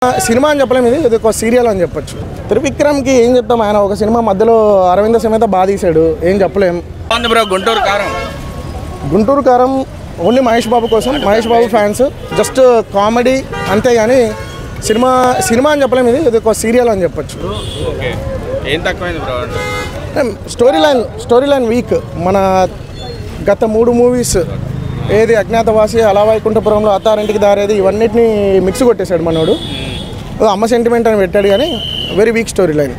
Cinema అని చెప్పలేము, ఇది ఒక సీరియల్ అని చెప్పొచ్చు. త్రివిక్రమ్కి ఏం చెప్తాం, ఆయన ఒక సినిమా మధ్యలో అరవింద సమేత బాగా తీశాడు, ఏం చెప్పలేం. గుంటూరు కారం ఓన్లీ మహేష్ బాబు కోసం, Mahesh Babu fans, just comedy అంతేగాని సినిమా అని చెప్పలేము, ఇది ఒక సీరియల్ అని చెప్పొచ్చు. Story line week. మన గత 3 మూవీస్ ఏది అజ్ఞాతవాసి, అలా వైకుంఠపురంలో, అత్తారింటికి దారేది, ఇవన్నిటిని మిక్స్ కొట్టేశాడు మనోడు. అమ్మ సెంటిమెంట్ అని పెట్టాడు కానీ వెరీ వీక్ స్టోరీ లైన్.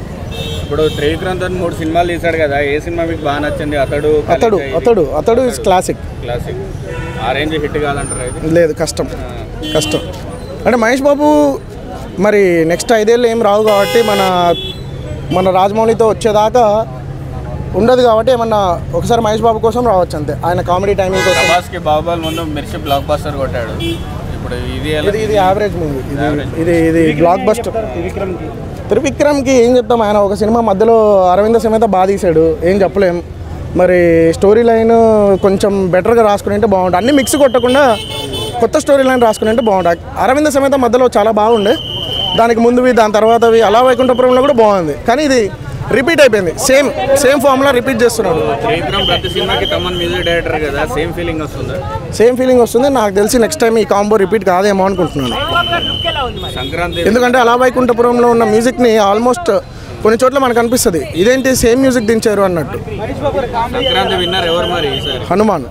ఇప్పుడు త్రివిక్రమ్ 3 సినిమాలు తీశాడు కదా, ఏ సినిమా మీకు బాగా నచ్చింది? అతడు ఇస్ క్లాసిక్. ఆ రేంజ్ హిట్ కాదంటారు? లేదు, కష్టం. అంటే మహేష్ బాబు మరి నెక్స్ట్ 5 ఏళ్ళు ఏం రావు కాబట్టి మన రాజమౌళితో వచ్చేదాకా ఉండదు కాబట్టి ఏమన్నా ఒకసారి మహేష్ బాబు కోసం రావచ్చు అంతే, ఆయన కామెడీ టైమింగ్ కోసం. ప్రభాస్కి బాహుబలి ముందు మిర్చి బ్లాక్ బస్టర్ కొట్టాడు, ఇప్పుడు ఇది యావరేజ్ మూవీ, ఇది బ్లాక్ బస్టర్. త్రివిక్రమ్కి ఏం చెప్తాం, ఆయన ఒక సినిమా మధ్యలో అరవింద సమేత బాగా తీశాడు, ఏం చెప్పలేం. మరి స్టోరీ లైన్ కొంచెం బెటర్గా రాసుకుని బాగుంటుంది, అన్ని మిక్స్ కొట్టకుండా కొత్త స్టోరీ లైన్ రాసుకుని బాగుంటుంది. అరవింద సమేత మధ్యలో చాలా బాగుండే, దానికి ముందువి దాని తర్వాతవి అలా వైకుంఠపురంలో కూడా బాగుంది, కానీ ఇది రిపీట్ అయిపోయింది, సేమ్ ఫార్ములా రిపీట్ చేస్తున్నాడు. సేమ్ ఫీలింగ్ వస్తుంది. నాకు తెలిసి నెక్స్ట్ టైం ఈ కాంబో రిపీట్ కాదేమో అనుకుంటున్నాను. ఎందుకంటే అలా వైకుంఠపురంలో ఉన్న మ్యూజిక్ని ఆల్మోస్ట్ కొన్ని చోట్ల మనకు అనిపిస్తుంది, ఇదేంటి సేమ్ మ్యూజిక్ దించారు అన్నట్టు. హనుమాన్